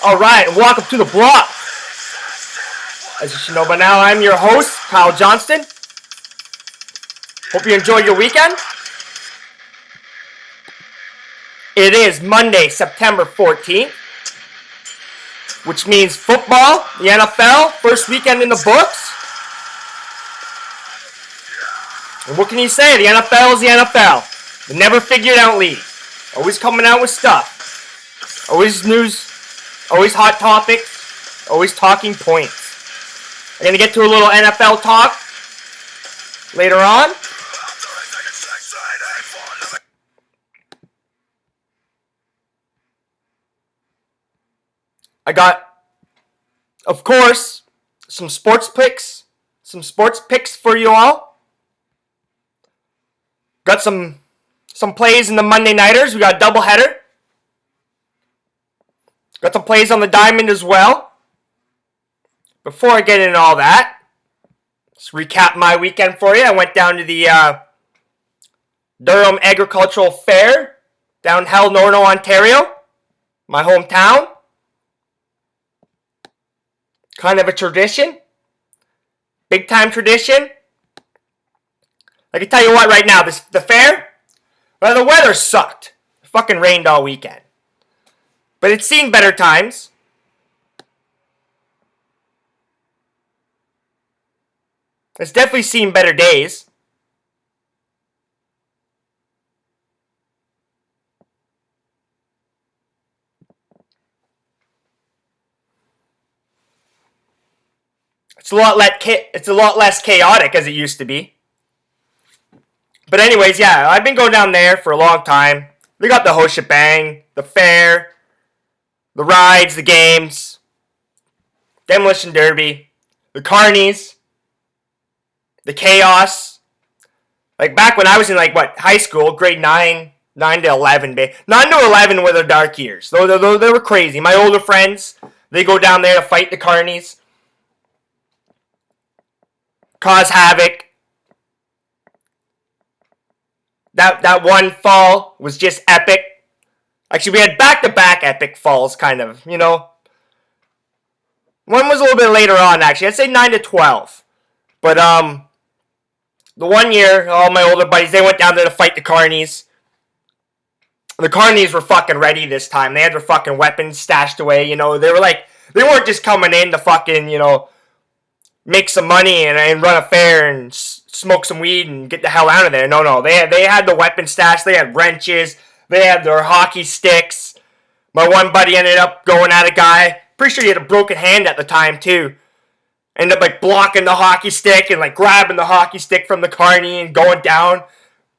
Alright, and welcome to the block. As you should know by now, I'm your host, Kyle Johnston. Hope you enjoyed your weekend. It is Monday, September 14th, which means football, the NFL, first weekend in the books. And what can you say? The NFL is the NFL. The never figured out league. Always coming out with stuff. Always news. Always hot topics. Always talking points. I'm going to get to a little NFL talk later on. I got, of course, some sports picks. Some sports picks for you all. Got some plays in the Monday Nighters. We got a doubleheader. Got some plays on the diamond as well. Before I get into all that, let's recap my weekend for you. I went down to the Durham Agricultural Fair down Norno, Ontario, my hometown. Kind of a tradition. Big time tradition. I can tell you what right now, the fair, well, the weather sucked. It fucking rained all weekend. But it's seen better times. It's definitely seen better days. It's a lot less chaotic as it used to be. But anyways, yeah, I've been going down there for a long time. We got the whole shebang, the fair, the rides, the games, demolition derby, the carnies, the chaos. Like back when I was in high school, grade 9 to 11, 9 to 11 were the dark years. They were crazy. My older friends, they go down there to fight the carnies, cause havoc. That one fall was just epic. Actually, we had back-to-back epic falls, kind of, you know. One was a little bit later on, actually. I'd say 9 to 12. But, the one year, all my older buddies, they went down there to fight the carnies. The carnies were fucking ready this time. They had their fucking weapons stashed away, you know. They weren't just coming in to fucking, you know, make some money and run a fair and smoke some weed and get the hell out of there. No. They had the weapon stash. They had wrenches. They had their hockey sticks. My one buddy ended up going at a guy. Pretty sure he had a broken hand at the time, too. Ended up, blocking the hockey stick and, grabbing the hockey stick from the carny and going down,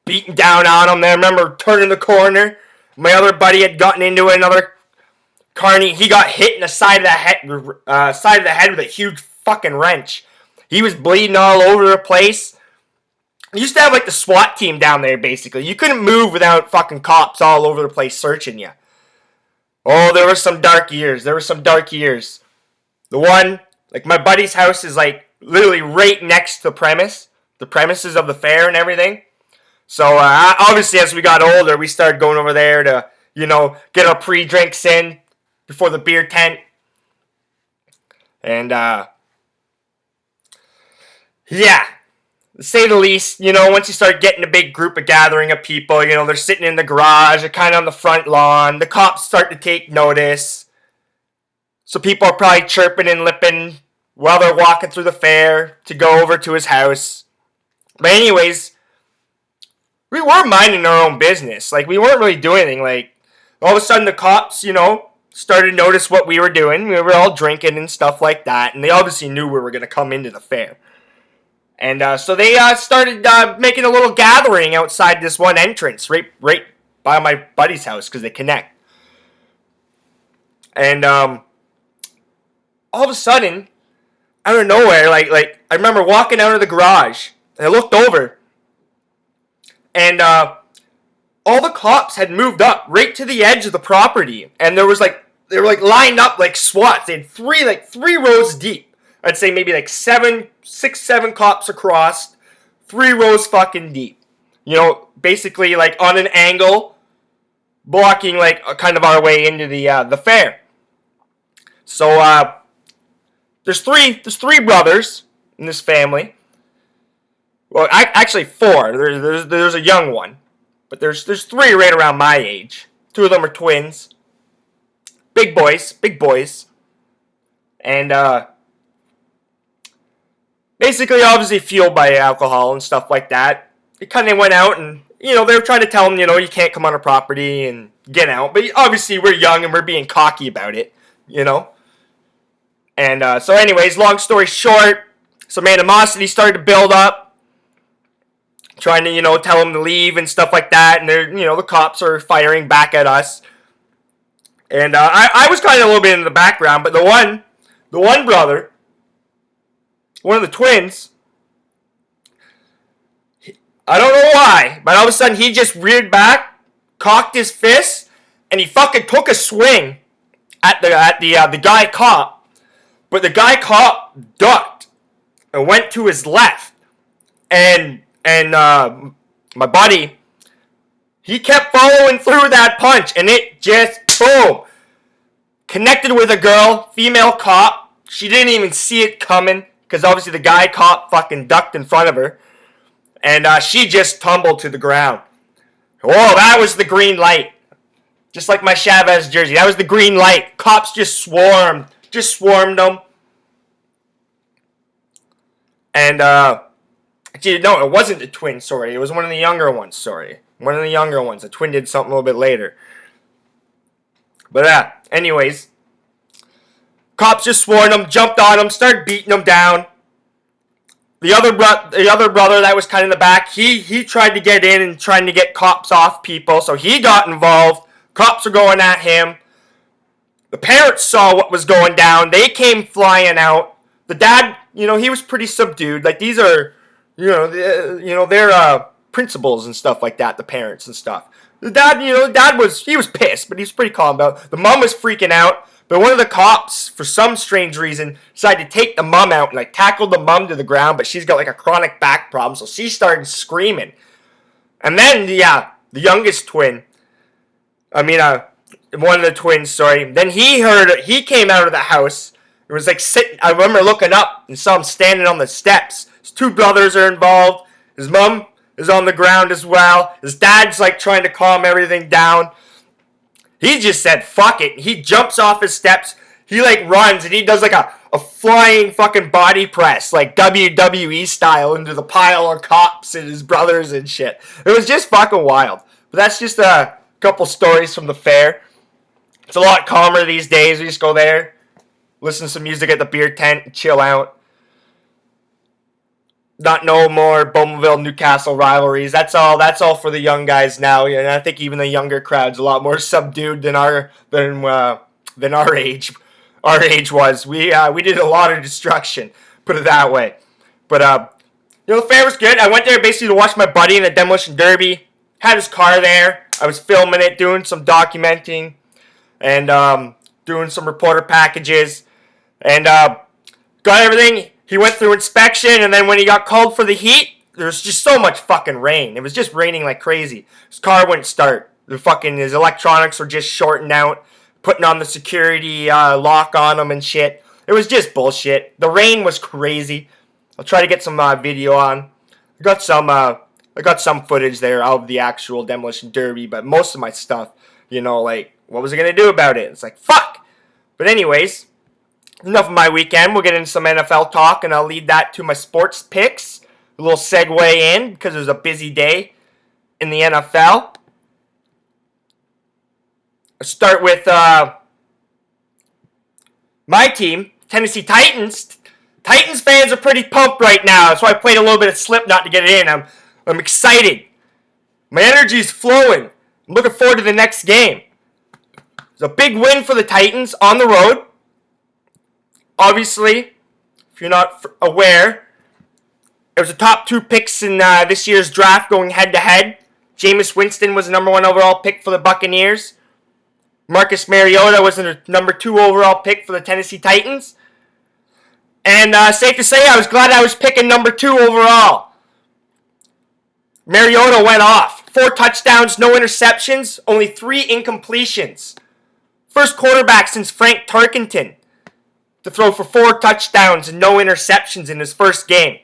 beating down on him. Then I remember turning the corner. My other buddy had gotten into another carny. He got hit in the side of the head with a huge fucking wrench. He was bleeding all over the place. You used to have like the SWAT team down there, basically. You couldn't move without fucking cops all over the place searching you. Oh, there were some dark years. The one, like my buddy's house is like literally right next to the premises of the fair and everything. So obviously as we got older, we started going over there to, get our pre-drinks in before the beer tent. And, yeah. To say the least, once you start getting a big group of gathering of people, they're sitting in the garage or kind of on the front lawn. The cops start to take notice. So people are probably chirping and lipping while they're walking through the fair to go over to his house. But anyways, we were minding our own business. Like, we weren't really doing anything. Like, all of a sudden the cops, started to notice what we were doing. We were all drinking and stuff like that. And they obviously knew we were going to come into the fair. And so they started making a little gathering outside this one entrance, right by my buddy's house, because they connect. And all of a sudden, out of nowhere, like I remember walking out of the garage, and I looked over, and all the cops had moved up right to the edge of the property, and they were lined up like SWAT. They had three rows deep. I'd say maybe like 7 cops across, 3 rows fucking deep. Basically like on an angle, blocking like kind of our way into the fair. So there's three brothers in this family. Well, actually 4. There's a young one, but there's 3 right around my age. 2 of them are twins. Big boys, and basically, obviously fueled by alcohol and stuff like that. It kind of went out and, they were trying to tell him, you can't come on our property and get out. But obviously, we're young and we're being cocky about it, And so anyways, long story short, some animosity started to build up. Trying to, tell him to leave and stuff like that. And they're, the cops are firing back at us. And I was kind of a little bit in the background. But the one brother, one of the twins, I don't know why, but all of a sudden he just reared back, cocked his fist, and he fucking took a swing at the guy cop. But the guy cop ducked and went to his left, and my buddy, he kept following through that punch, and it just boom connected with a girl, female cop. She didn't even see it coming. Because obviously the guy cop fucking ducked in front of her. And she just tumbled to the ground. Oh, that was the green light. Just like my Chavez jersey. That was the green light. Cops just swarmed them. And, actually, no, it wasn't the twin, sorry. It was one of the younger ones, sorry. One of the younger ones. The twin did something a little bit later. But, anyways. Cops just swarmed him, jumped on him, started beating him down. The other brother that was kind of in the back, he tried to get in and trying to get cops off people, so he got involved. Cops were going at him. The parents saw what was going down. They came flying out. The dad, he was pretty subdued. Like, these are, they're principals and stuff like that, the parents and stuff. The dad, he was pissed, but he was pretty calm about it. The mom was freaking out. But one of the cops, for some strange reason, decided to take the mom out and tackled the mom to the ground. But she's got a chronic back problem, so she started screaming. And then the youngest twin, one of the twins, sorry. Then he came out of the house. It was sitting. I remember looking up and saw him standing on the steps. His 2 brothers are involved. His mom is on the ground as well. His dad's trying to calm everything down. He just said, fuck it. He jumps off his steps. He runs and he does a flying fucking body press, WWE style, into the pile of cops and his brothers and shit. It was just fucking wild. But that's just a couple stories from the fair. It's a lot calmer these days. We just go there, listen to some music at the beer tent, and chill out. Not no more Bowmanville Newcastle rivalries. That's all for the young guys now. And I think even the younger crowd's a lot more subdued than our age. our age was. We did a lot of destruction, put it that way. But the fair was good. I went there basically to watch my buddy in the demolition derby. Had his car there. I was filming it, doing some documenting, and doing some reporter packages, and got everything. He went through inspection, and then when he got called for the heat, there was just so much fucking rain. It was just raining like crazy. His car wouldn't start. His electronics were just shorting out, putting on the security lock on him and shit. It was just bullshit. The rain was crazy. I'll try to get some video on. I got some footage there of the actual demolition derby, but most of my stuff, like, what was I gonna do about it? It's like, fuck. But anyways, enough of my weekend. We'll get into some NFL talk, and I'll lead that to my sports picks. A little segue in because it was a busy day in the NFL. I'll start with my team, Tennessee Titans. Titans fans are pretty pumped right now, so I played a little bit of Slipknot to get it in. I'm excited. My energy is flowing. I'm looking forward to the next game. It's a big win for the Titans on the road. Obviously, if you're not aware, it was the top 2 picks in this year's draft going head-to-head. Jameis Winston was the number 1 overall pick for the Buccaneers. Marcus Mariota was the number 2 overall pick for the Tennessee Titans. And safe to say, I was glad I was picking number 2 overall. Mariota went off. 4 touchdowns, no interceptions, only 3 incompletions. First quarterback since Frank Tarkenton to throw for 4 touchdowns and no interceptions in his first game.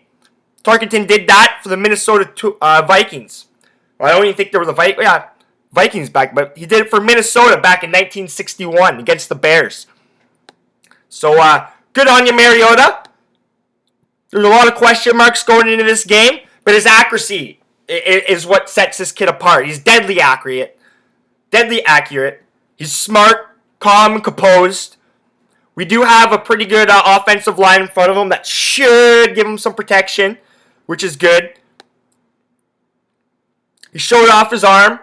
Tarkenton did that for the Minnesota Vikings. Well, I don't even think they were the Vikings back, but he did it for Minnesota back in 1961 against the Bears. So, good on you, Mariota. There's a lot of question marks going into this game, but his accuracy is what sets this kid apart. He's deadly accurate. He's smart, calm, and composed. We do have a pretty good offensive line in front of him that should give him some protection, which is good. He showed off his arm,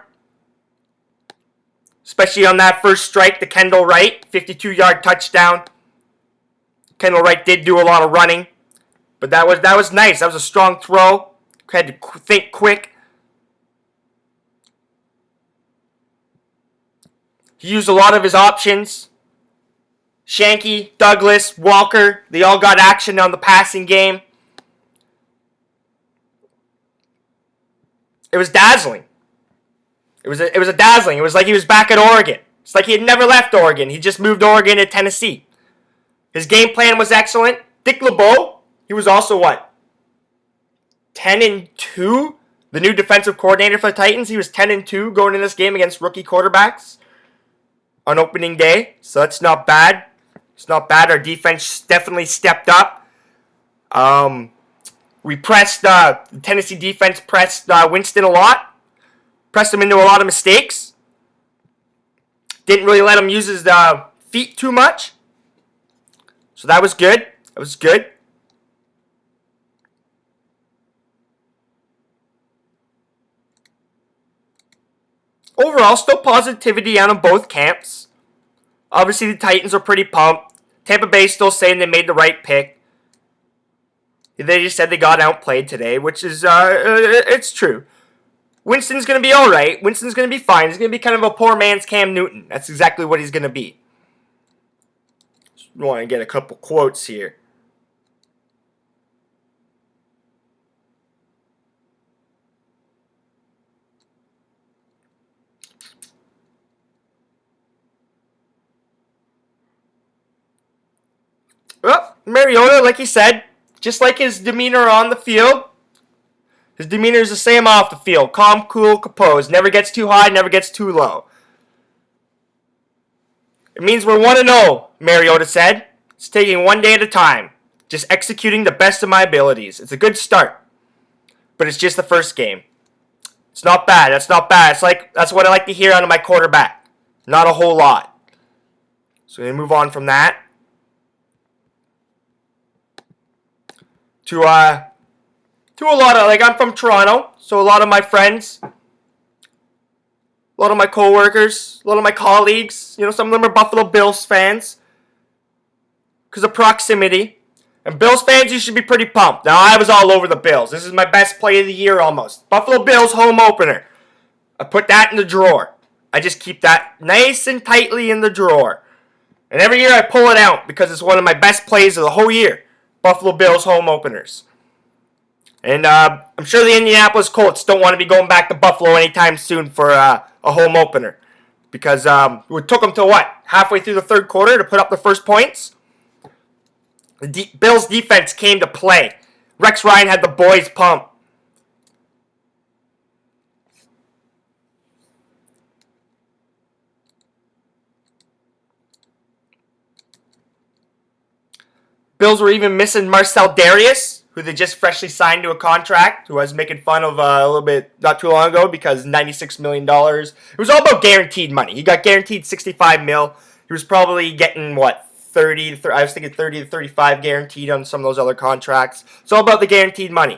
especially on that first strike to Kendall Wright, 52-yard touchdown. Kendall Wright did do a lot of running, but that was nice. That was a strong throw. Had to think quick. He used a lot of his options. Shanky, Douglas, Walker, they all got action on the passing game. It was dazzling. It was a dazzling. It was like he was back at Oregon. It's like he had never left Oregon. He just moved Oregon to Tennessee. His game plan was excellent. Dick LeBeau, he was also 10-2? The new defensive coordinator for the Titans. He was 10-2 going in this game against rookie quarterbacks on opening day. So that's not bad. It's not bad. Our defense definitely stepped up. We pressed, the Tennessee defense pressed Winston a lot. Pressed him into a lot of mistakes. Didn't really let him use his feet too much. So that was good. Overall, still positivity out of both camps. Obviously, the Titans are pretty pumped. Tampa Bay still saying they made the right pick. They just said they got outplayed today, which is, it's true. Winston's going to be alright. Winston's going to be fine. He's going to be kind of a poor man's Cam Newton. That's exactly what he's going to be. Just want to get a couple quotes here. Well, Mariota, like he said, just like his demeanor on the field, his demeanor is the same off the field. Calm, cool, composed. Never gets too high, never gets too low. It means we're 1-0, Mariota said. It's taking one day at a time. Just executing the best of my abilities. It's a good start. But it's just the first game. It's not bad. That's not bad. That's what I like to hear out of my quarterback. Not a whole lot. So we move on from that. To a lot of, I'm from Toronto, so a lot of my friends, a lot of my coworkers, a lot of my colleagues, some of them are Buffalo Bills fans. because of proximity. And Bills fans, you should be pretty pumped. Now, I was all over the Bills. This is my best play of the year almost. Buffalo Bills home opener. I put that in the drawer. I just keep that nice and tightly in the drawer. And every year I pull it out because it's one of my best plays of the whole year. Buffalo Bills home openers. And I'm sure the Indianapolis Colts don't want to be going back to Buffalo anytime soon for a home opener. Because it took them to what? Halfway through the third quarter to put up the first points? The Bills defense came to play. Rex Ryan had the boys pumped. Bills were even missing Marcel Darius, who they just freshly signed to a contract, who I was making fun of a little bit not too long ago because $96 million. It was all about guaranteed money. He got guaranteed $65 million. He was probably getting, what, 30 to 35 guaranteed on some of those other contracts. It's all about the guaranteed money.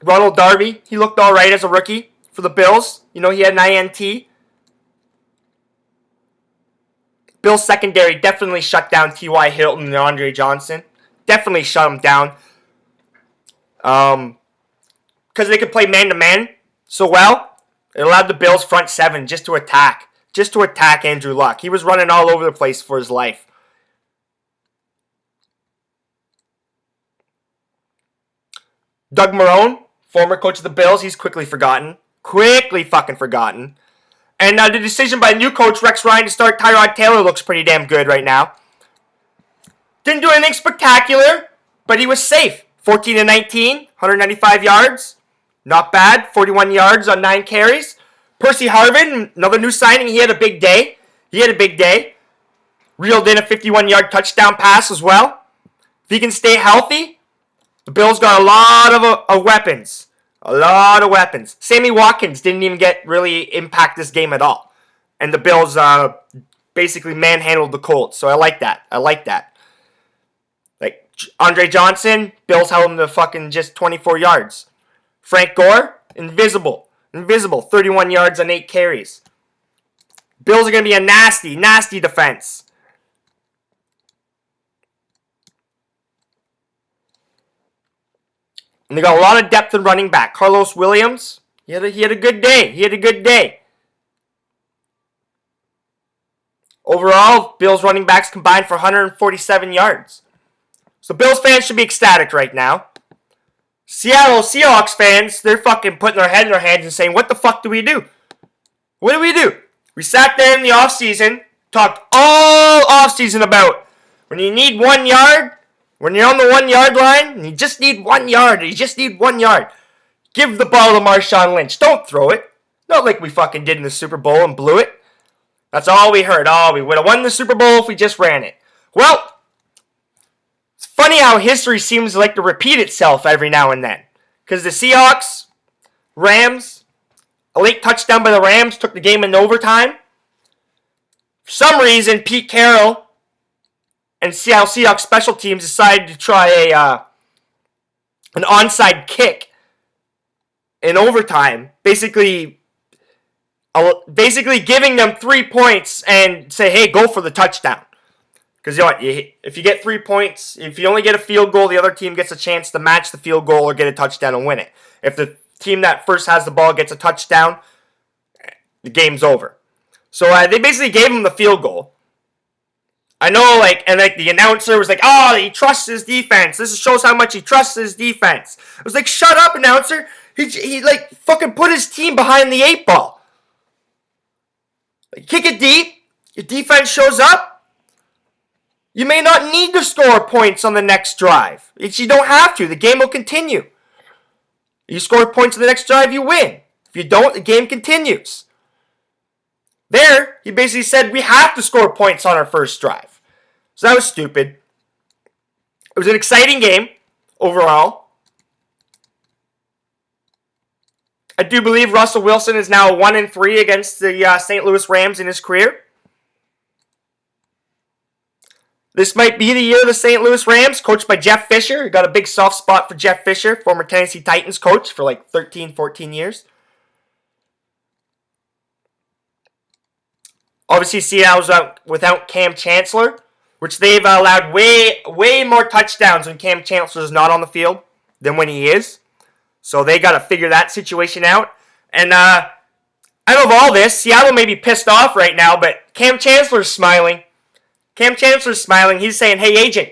Ronald Darby, he looked all right as a rookie for the Bills. You know, he had an INT. Bills secondary definitely shut down T.Y. Hilton and Andre Johnston. Definitely shut them down. Because they could play man-to-man so well, it allowed the Bills front seven just to attack Andrew Luck. He was running all over the place for his life. Doug Marrone, former coach of the Bills, he's quickly forgotten. Quickly fucking forgotten. And the decision by new coach Rex Ryan to start Tyrod Taylor looks pretty damn good right now. Didn't do anything spectacular, but he was safe. 14 to 19, 195 yards. Not bad. 41 yards on 9 carries. Percy Harvin, another new signing. He had a big day. Reeled in a 51-yard touchdown pass as well. If he can stay healthy, the Bills got a lot of weapons. A lot of weapons. Sammy Watkins didn't even really impact this game at all. And the Bills basically manhandled the Colts. So I like that. Like Andre Johnson, Bills held him to fucking just 24 yards. Frank Gore, invisible. 31 yards on 8 carries. Bills are going to be a nasty, nasty defense. And they got a lot of depth in running back. Carlos Williams, he had a good day. Overall, Bills running backs combined for 147 yards. So Bills fans should be ecstatic right now. Seattle Seahawks fans, they're fucking putting their head in their hands and saying, what the fuck do we do? What do we do? We sat there in the offseason, talked all offseason about when you need 1 yard, when you're on the 1 yard line, and you just need 1 yard, give the ball to Marshawn Lynch. Don't throw it. Not like we fucking did in the Super Bowl and blew it. That's all we heard. Oh, we would have won the Super Bowl if we just ran it. Well, it's funny how history seems like to repeat itself every now and then. Because the Seahawks, Rams, a late touchdown by the Rams took the game into overtime. For some reason, Pete Carroll and Seattle Seahawks special teams decided to try an onside kick in overtime. Basically giving them 3 points and say, hey, go for the touchdown. Because you know what, if you get 3 points, if you only get a field goal, the other team gets a chance to match the field goal or get a touchdown and win it. If the team that first has the ball gets a touchdown, the game's over. So they basically gave him the field goal. I know, the announcer was like, oh, he trusts his defense. This shows how much he trusts his defense. I was like, shut up, announcer. He fucking put his team behind the 8 ball. Kick it deep. Your defense shows up. You may not need to score points on the next drive. You don't have to. The game will continue. You score points on the next drive, you win. If you don't, the game continues. There, he basically said, we have to score points on our first drive. So that was stupid. It was an exciting game, overall. I do believe Russell Wilson is now 1-3 against the St. Louis Rams in his career. This might be the year of the St. Louis Rams, coached by Jeff Fisher. Got a big soft spot for Jeff Fisher, former Tennessee Titans coach for 13, 14 years. Obviously, Seattle's out without Cam Chancellor, which they've allowed way more touchdowns when Cam Chancellor is not on the field than when he is. So they got to figure that situation out. And out of all this, Seattle may be pissed off right now, but Cam Chancellor's smiling. Cam Chancellor's smiling. He's saying, "Hey, agent,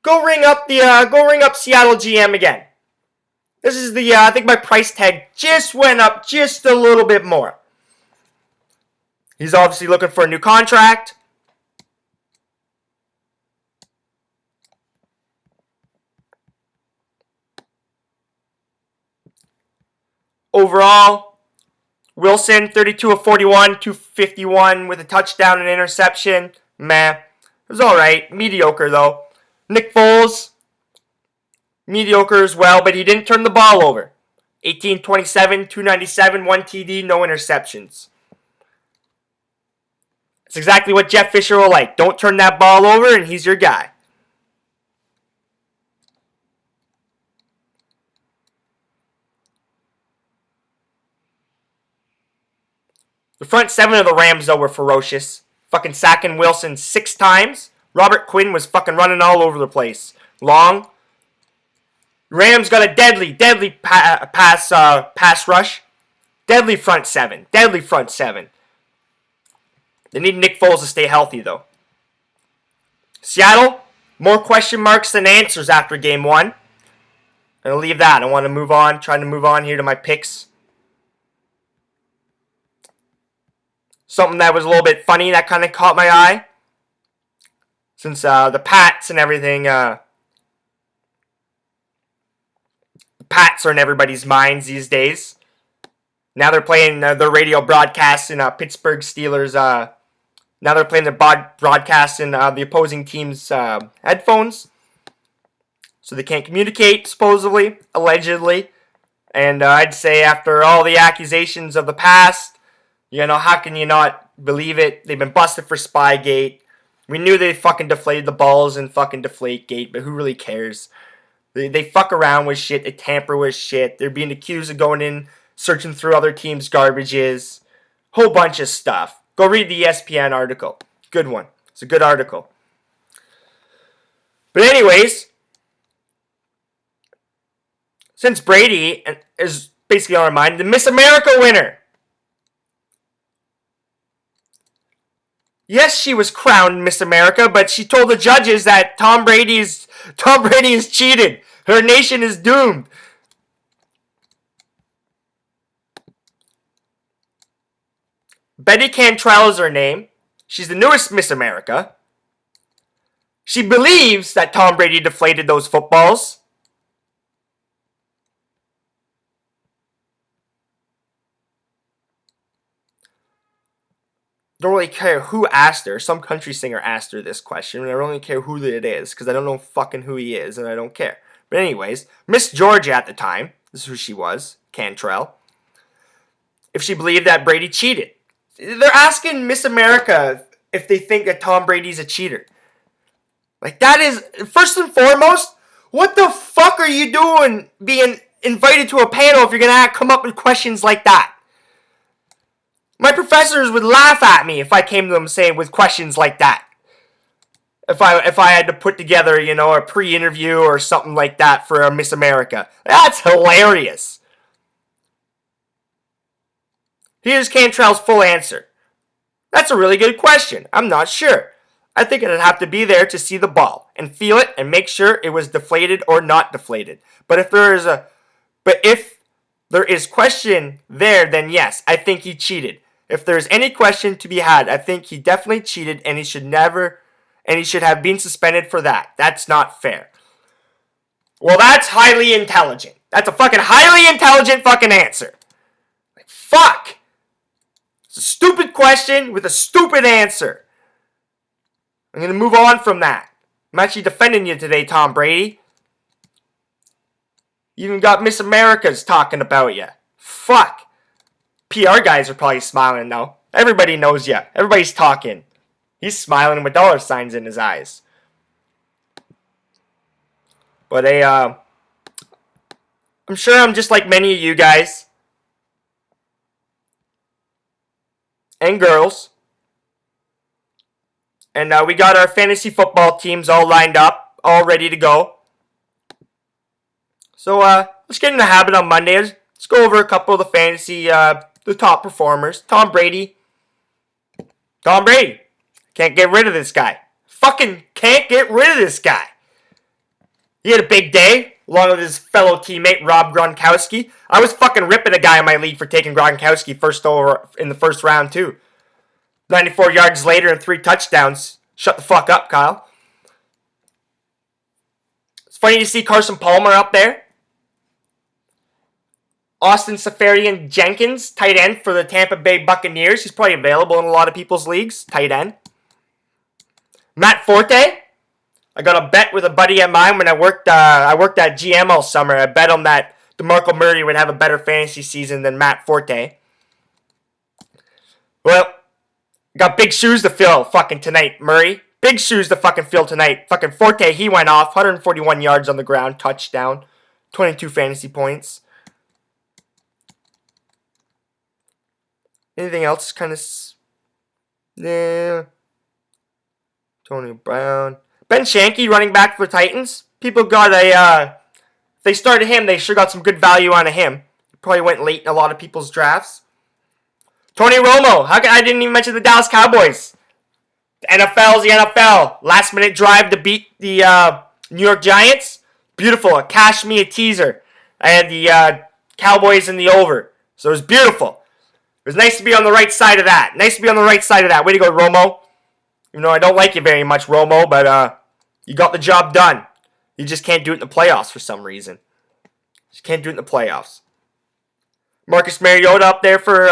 go ring up Seattle GM again. This is the I think my price tag just went up just a little bit more." He's obviously looking for a new contract. Overall, Wilson, 32 of 41, 251 with a touchdown and interception. Meh. It was alright. Mediocre, though. Nick Foles, mediocre as well, but he didn't turn the ball over. 18-27, 297, 1 TD, no interceptions. It's exactly what Jeff Fisher will like. Don't turn that ball over, and he's your guy. The front seven of the Rams, though, were ferocious. Fucking sacking Wilson 6 times. Robert Quinn was fucking running all over the place. Long. Rams got a deadly pass rush. Deadly front seven. Deadly front seven. They need Nick Foles to stay healthy, though. Seattle, more question marks than answers after game 1. I'm going to leave that. I want to move on. Trying to move on here to my picks. Something that was a little bit funny that kind of caught my eye. Since the Pats and everything, the Pats are in everybody's minds these days. Now they're playing their radio broadcasts in Pittsburgh Steelers. Now they're playing the broadcast in the opposing team's headphones. So they can't communicate, supposedly, allegedly. And I'd say after all the accusations of the past, how can you not believe it? They've been busted for Spygate. We knew they fucking deflated the balls in fucking Deflategate, but who really cares? They fuck around with shit. They tamper with shit. They're being accused of going in, searching through other teams' garbages. Whole bunch of stuff. Go read the ESPN article. Good one. It's a good article. But anyways, since Brady is basically on our mind, the Miss America winner. Yes, she was crowned Miss America, but she told the judges that Tom Brady is cheated. Her nation is doomed. Betty Cantrell is her name. She's the newest Miss America. She believes that Tom Brady deflated those footballs. Don't really care who asked her. Some country singer asked her this question, and I don't really care who it is, because I don't know fucking who he is, and I don't care. But anyways, Miss Georgia at the time, this is who she was, Cantrell, if she believed that Brady cheated. They're asking Miss America if they think that Tom Brady's a cheater. Like, that is, first and foremost, what the fuck are you doing being invited to a panel if you're going to come up with questions like that? My professors would laugh at me if I came to them saying with questions like that. If I had to put together, a pre-interview or something like that for a Miss America. That's hilarious. Here's Cantrell's full answer. That's a really good question. I'm not sure. I think it'd have to be there to see the ball and feel it and make sure it was deflated or not deflated. But if there is question there, then yes, I think he cheated. If there's any question to be had, I think he definitely cheated, and he should have been suspended for that. That's not fair. Well, that's highly intelligent. That's a fucking highly intelligent fucking answer. Like, fuck. It's a stupid question with a stupid answer. I'm going to move on from that. I'm actually defending you today, Tom Brady. You even got Miss America's talking about you. Fuck. PR guys are probably smiling now. Everybody knows you. Everybody's talking. He's smiling with dollar signs in his eyes. But I'm sure I'm just like many of you guys. and girls. And we got our fantasy football teams all lined up, all ready to go. So let's get in the habit on Monday. Let's go over a couple of the fantasy, the top performers. Tom Brady. Can't get rid of this guy. Fucking can't get rid of this guy. He had a big day, along with his fellow teammate, Rob Gronkowski. I was fucking ripping a guy in my league for taking Gronkowski first over in the first round, too. 94 yards later and 3 touchdowns. Shut the fuck up, Kyle. It's funny to see Carson Palmer up there. Austin Seferian-Jenkins, tight end for the Tampa Bay Buccaneers. He's probably available in a lot of people's leagues, tight end. Matt Forte. I got a bet with a buddy of mine when I worked at GM all summer. I bet him that DeMarco Murray would have a better fantasy season than Matt Forte. Well, got big shoes to fill fucking tonight, Murray. Big shoes to fucking fill tonight. Fucking Forte, he went off. 141 yards on the ground, touchdown. 22 fantasy points. Anything else kind of... Yeah. Tony Brown. Ben Shanky, running back for the Titans. People got a... if they started him, they sure got some good value out of him. He probably went late in a lot of people's drafts. Tony Romo. I didn't even mention the Dallas Cowboys. The NFL's the NFL. Last minute drive to beat the New York Giants. Beautiful. Cash me a teaser. I had the Cowboys in the over. So it was beautiful. It was nice to be on the right side of that. Way to go, Romo. You know, I don't like you very much, Romo, but you got the job done. You just can't do it in the playoffs for some reason. Just can't do it in the playoffs. Marcus Mariota up there for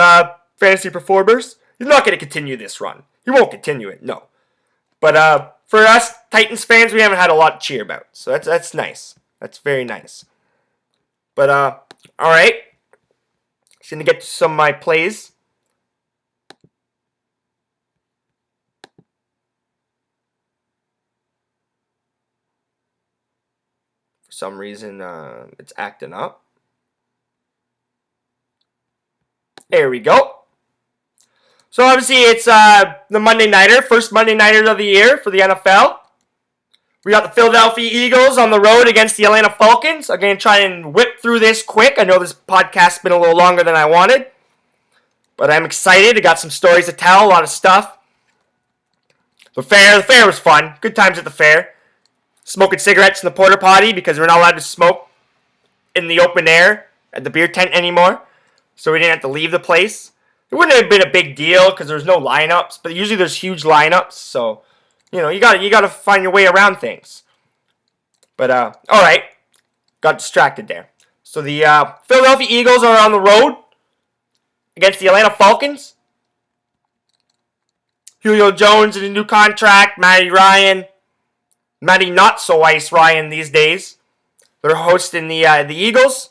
fantasy performers. He's not going to continue this run. He won't continue it, no. But for us Titans fans, we haven't had a lot to cheer about. So that's nice. That's very nice. But, all right. Just going to get to some of my plays. For some reason, it's acting up. There we go. So obviously it's the Monday Nighter, first Monday Nighter of the year for the NFL. We got the Philadelphia Eagles on the road against the Atlanta Falcons. I'm going to try and whip through this quick. I know this podcast's been a little longer than I wanted. But I'm excited. I got some stories to tell, a lot of stuff. The fair was fun. Good times at the fair. Smoking cigarettes in the porta potty because we're not allowed to smoke in the open air at the beer tent anymore. So we didn't have to leave the place. It wouldn't have been a big deal because there's no lineups. But usually there's huge lineups. So, you know, you gotta find your way around things. But, alright. Got distracted there. So the Philadelphia Eagles are on the road against the Atlanta Falcons. Julio Jones in a new contract. Matty not so ice Ryan these days. They're hosting the Eagles.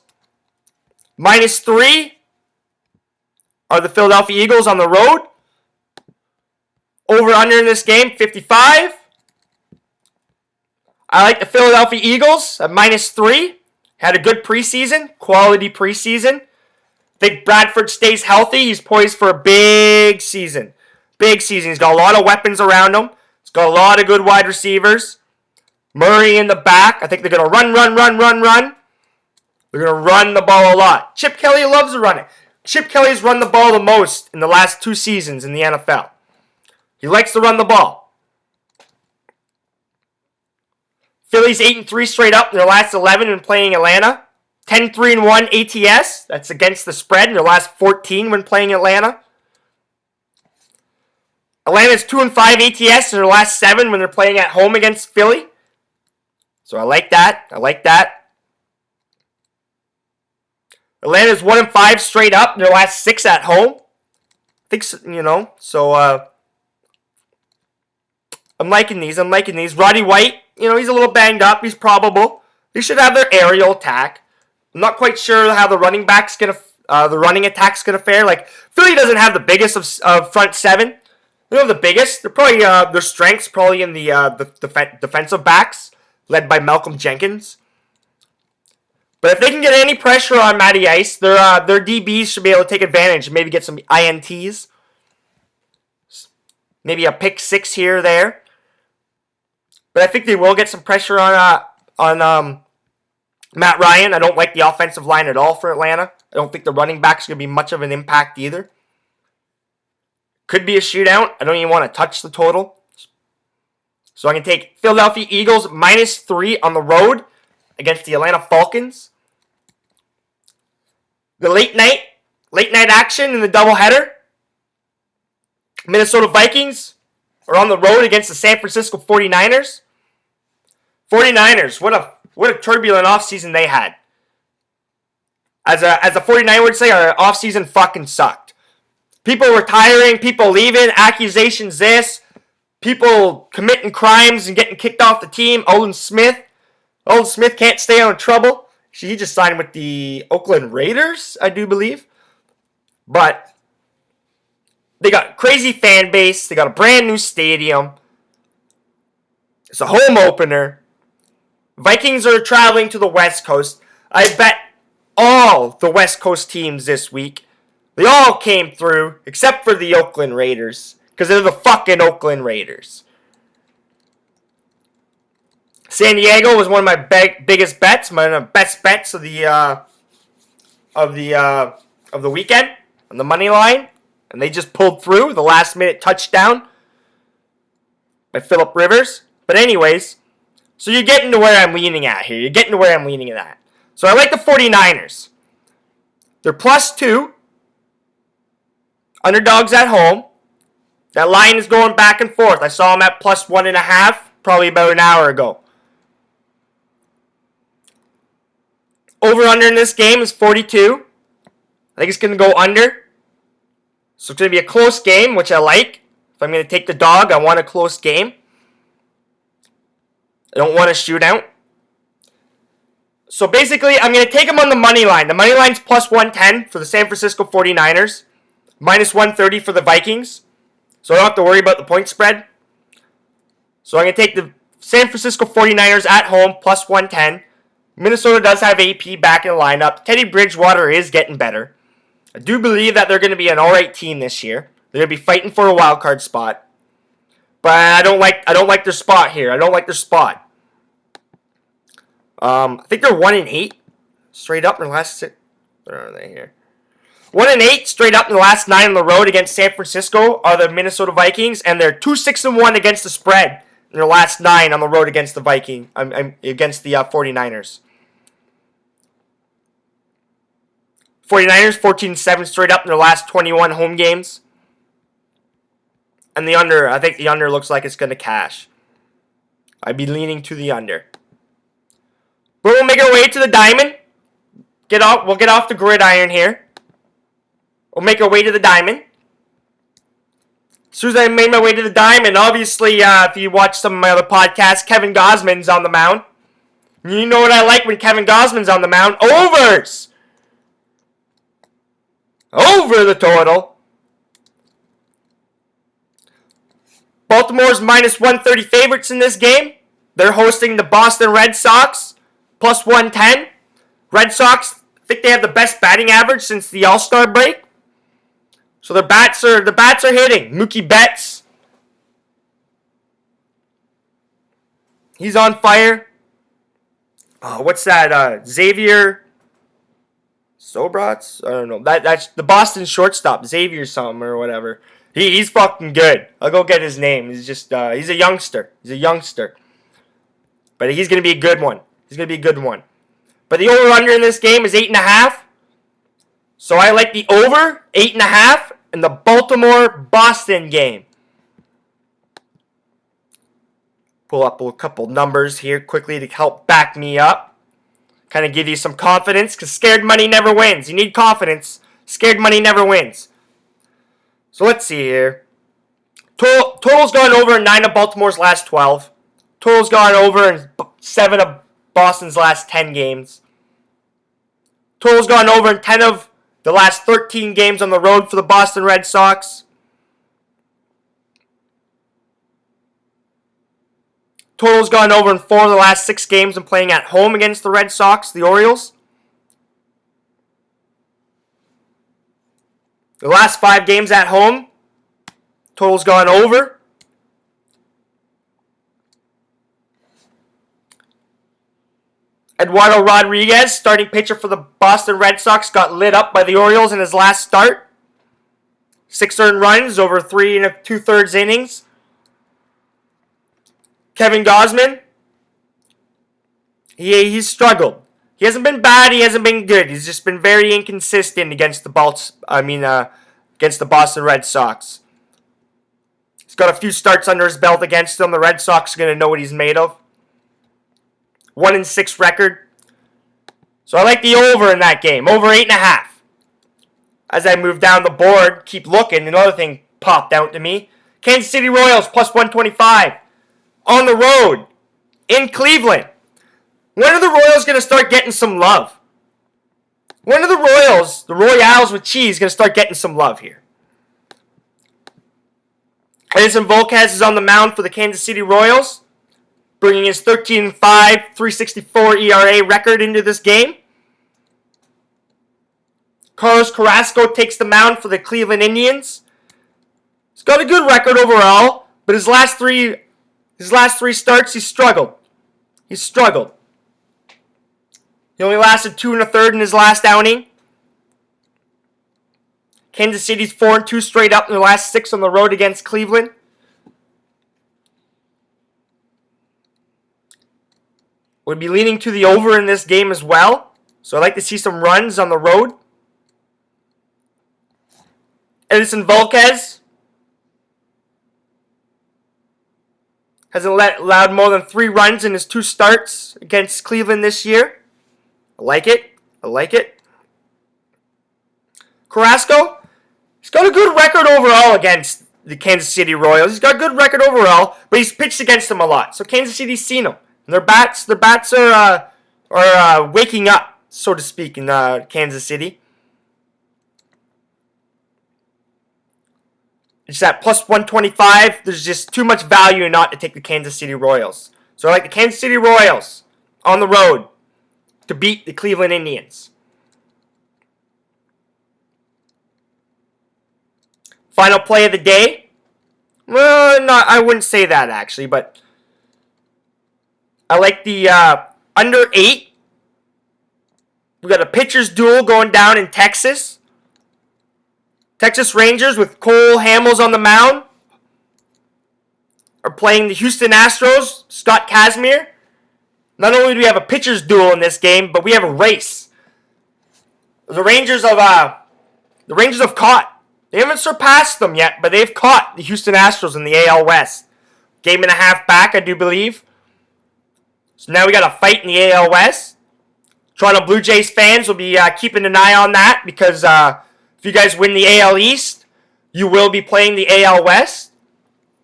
-3 are the Philadelphia Eagles on the road. Over-under in this game, 55. I like the Philadelphia Eagles at -3. Had a good preseason, quality preseason. Think Bradford stays healthy. He's poised for a big season. He's got a lot of weapons around him. He's got a lot of good wide receivers. Murray in the back. I think they're going to run. They're going to run the ball a lot. Chip Kelly loves to run it. Chip Kelly's run the ball the most in the last 2 seasons in the NFL. He likes to run the ball. Philly's 8-3 straight up in their last 11 when playing Atlanta. 10-3-1 ATS. That's against the spread in their last 14 when playing Atlanta. Atlanta's 2-5 ATS in their last 7 when they're playing at home against Philly. So I like that. Atlanta's 1-5 straight up in their last 6 at home. I think, so I'm liking these. Roddy White, he's a little banged up. He's probable. They should have their aerial attack. I'm not quite sure how the running attack's gonna fare. Like, Philly doesn't have the biggest of front 7. They don't have the biggest. They're probably their strengths probably in the defensive backs, led by Malcolm Jenkins. But if they can get any pressure on Matty Ice, their DBs should be able to take advantage and maybe get some INTs. Maybe a pick 6 here or there. But I think they will get some pressure on Matt Ryan. I don't like the offensive line at all for Atlanta. I don't think the running back's going to be much of an impact either. Could be a shootout. I don't even want to touch the total. So I'm going to take Philadelphia Eagles -3 on the road against the Atlanta Falcons. The late night action in the doubleheader. Minnesota Vikings are on the road against the San Francisco 49ers. 49ers, what a turbulent offseason they had. As a 49er would say, our offseason fucking sucked. People retiring, people leaving, accusations this, people committing crimes and getting kicked off the team. Olin Smith can't stay out of trouble. He just signed with the Oakland Raiders, I do believe. But they got a crazy fan base. They got a brand new stadium. It's a home opener. Vikings are traveling to the West Coast. I bet all the West Coast teams this week, they all came through, except for the Oakland Raiders, because they're the fucking Oakland Raiders. San Diego was one of my biggest bets, my best bets of the weekend on the money line, and they just pulled through the last minute touchdown by Phillip Rivers. But anyways, so you're getting to where I'm leaning at here. So I like the 49ers. They're +2. Underdogs at home. That line is going back and forth. I saw them at +1.5 probably about an hour ago. Over-under in this game is 42. I think it's going to go under. So it's going to be a close game, which I like. If I'm going to take the dog, I want a close game. I don't want a shootout. So basically, I'm going to take them on the money line. The money line's +110 for the San Francisco 49ers. -130 for the Vikings. So I don't have to worry about the point spread. So I'm going to take the San Francisco 49ers at home +110. Minnesota does have AP back in the lineup. Teddy Bridgewater is getting better. I do believe that they're going to be an alright team this year. They're going to be fighting for a wild card spot. But I don't like their spot here. I don't like their spot. I think they're 1-8 straight up in the last 6. Where are they here? 1-8 straight up in the last 9 on the road against San Francisco are the Minnesota Vikings, and they're 2-6-1 against the spread in their last 9 on the road against the against the 49ers. 49ers 14-7 straight up in their last 21 home games. And the under, I think the under looks like it's going to cash. I'd be leaning to the under. But we'll make our way to the diamond. We'll get off the gridiron here. We'll make our way to the diamond. As soon as I made my way to the diamond, obviously, if you watch some of my other podcasts, Kevin Gosman's on the mound. You know what I like when Kevin Gosman's on the mound? Overs! Over the total. Baltimore's -130 favorites in this game. They're hosting the Boston Red Sox, +110. Red Sox, I think they have the best batting average since the All-Star break. So the bats are hitting. Mookie Betts, he's on fire. What's that? Xavier Sobrats? I don't know. That's the Boston shortstop, Xavier something or whatever. He's fucking good. I'll go get his name. He's just he's a youngster. But he's gonna be a good one. But the over-under in this game is 8.5. So I like the over 8.5 in the Baltimore-Boston game. Pull up a couple numbers here quickly to help back me up. Kind of give you some confidence, because scared money never wins. You need confidence. Scared money never wins. So let's see here. Total's gone over in 9 of Baltimore's last 12. Total's gone over in 7 of Boston's last 10 games. Total's gone over in 10 of the last 13 games on the road for the Boston Red Sox. Total's gone over in 4 of the last 6 games and playing at home against the Red Sox, the Orioles. The last 5 games at home, Total's gone over. Eduardo Rodriguez, starting pitcher for the Boston Red Sox, got lit up by the Orioles in his last start. 6 earned runs over 3 2/3 innings. Kevin Gausman, he's struggled. He hasn't been bad. He hasn't been good. He's just been very inconsistent against the Boston Red Sox. He's got a few starts under his belt against them. The Red Sox are going to know what he's made of. 1-6 record. So I like the over in that game. Over 8.5. As I move down the board, keep looking. Another thing popped out to me. Kansas City Royals plus 125. On the road. In Cleveland. When are the Royals going to start getting some love? When are the Royals, the Royals with cheese, going to start getting some love here? Edinson Volquez is on the mound for the Kansas City Royals, bringing his 13-5, 3.64 ERA record into this game. Carlos Carrasco takes the mound for the Cleveland Indians. He's got a good record overall, but his last three starts, he struggled. He only lasted 2 1/3 in his last outing. Kansas City's 4-2 straight up in their last 6 on the road against Cleveland. Would be leaning to the over in this game as well. So I'd like to see some runs on the road. Edinson Volquez hasn't allowed more than 3 runs in his 2 starts against Cleveland this year. I like it. Carrasco, he's got a good record overall against the Kansas City Royals. He's got a good record overall, but he's pitched against them a lot. So Kansas City's seen him. And their bats are waking up, so to speak, in Kansas City. It's at plus 125. There's just too much value not to take the Kansas City Royals. So I like the Kansas City Royals on the road to beat the Cleveland Indians. Final play of the day. Well, I wouldn't say that actually, but I like the under 8. We got a pitcher's duel going down in Texas. Texas Rangers with Cole Hamels on the mound are playing the Houston Astros, Scott Kazmir. Not only do we have a pitcher's duel in this game, but we have a race. The Rangers have caught. They haven't surpassed them yet, but they've caught the Houston Astros in the AL West. Game and a half back, I do believe. So now we got a fight in the AL West. Toronto Blue Jays fans will be keeping an eye on that because if you guys win the AL East, you will be playing the AL West.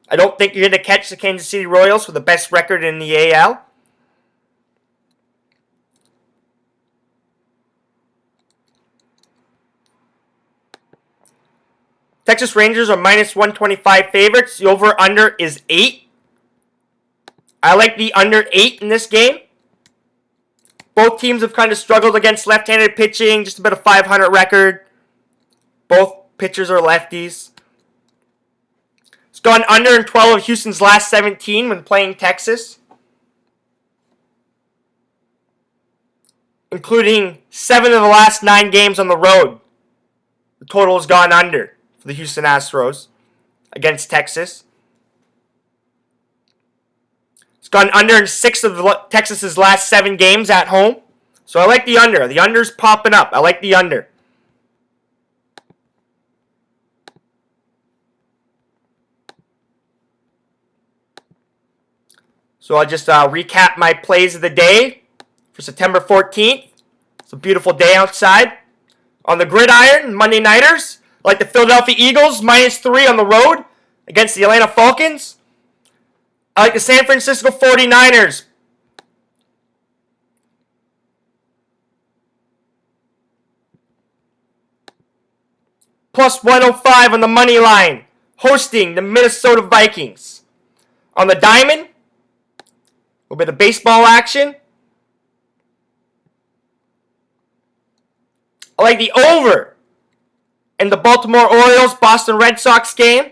I don't think you're going to catch the Kansas City Royals with the best record in the AL. Texas Rangers are minus 125 favorites. The over-under is 8. I like the under 8 in this game. Both teams have kind of struggled against left-handed pitching. Just about a 500 record. Both pitchers are lefties. It's gone under in 12 of Houston's last 17 when playing Texas, including 7 of the last 9 games on the road. The total has gone under for the Houston Astros against Texas. It's gone under in 6 of Texas's last 7 games at home. So I like the under. The under's popping up. I like the under. So I'll just recap my plays of the day for September 14th. It's a beautiful day outside. On the gridiron, Monday Nighters, I like the Philadelphia Eagles, minus 3 on the road against the Atlanta Falcons. I like the San Francisco 49ers. Plus 105 on the money line, hosting the Minnesota Vikings. On the diamond, a little bit of baseball action. I like the over in the Baltimore Orioles Boston Red Sox game.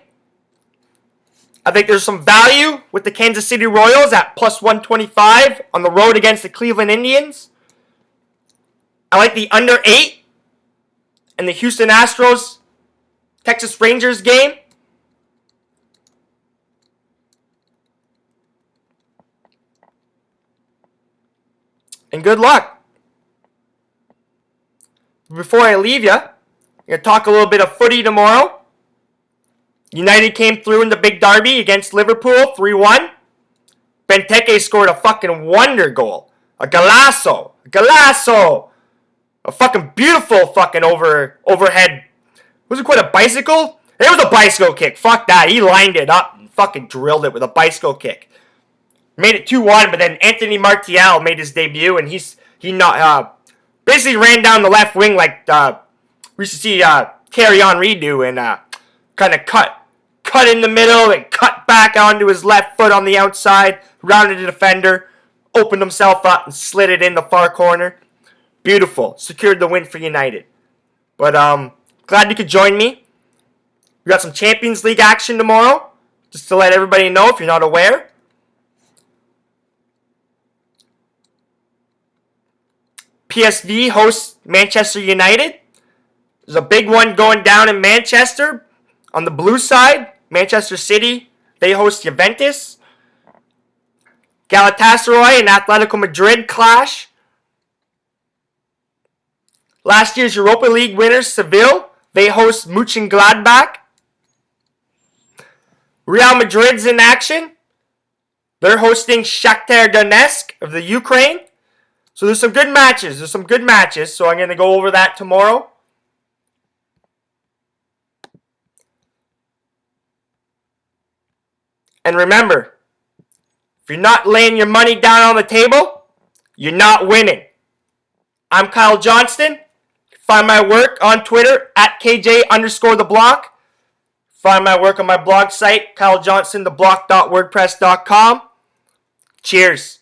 I think there's some value with the Kansas City Royals at plus 125 on the road against the Cleveland Indians. I like the under 8 in the Houston Astros Texas Rangers game. And good luck. Before I leave you, I'm going to talk a little bit of footy tomorrow. United came through in the big derby against Liverpool, 3-1. Benteke scored a fucking wonder goal. A golazo. A fucking beautiful fucking overhead. Was it quite a bicycle? It was a bicycle kick. Fuck that. He lined it up and fucking drilled it with a bicycle kick. Made it 2-1, but then Anthony Martial made his debut, and he basically ran down the left wing like we used to see Thierry Henry do, and kind of cut in the middle and cut back onto his left foot on the outside, rounded the defender, opened himself up and slid it in the far corner. Beautiful. Secured the win for United. But glad you could join me. We got some Champions League action tomorrow, just to let everybody know if you're not aware. PSV hosts Manchester United. There's a big one going down in Manchester. On the blue side, Manchester City, they host Juventus. Galatasaray and Atletico Madrid clash. Last year's Europa League winners, Seville, they host Mönchengladbach. Real Madrid's in action. They're hosting Shakhtar Donetsk of the Ukraine. So there's some good matches. So I'm going to go over that tomorrow. And remember, if you're not laying your money down on the table, you're not winning. I'm Kyle Johnston. Find my work on Twitter at KJ_theblock. Find my work on my blog site, KyleJohnstontheblock.wordpress.com. Cheers.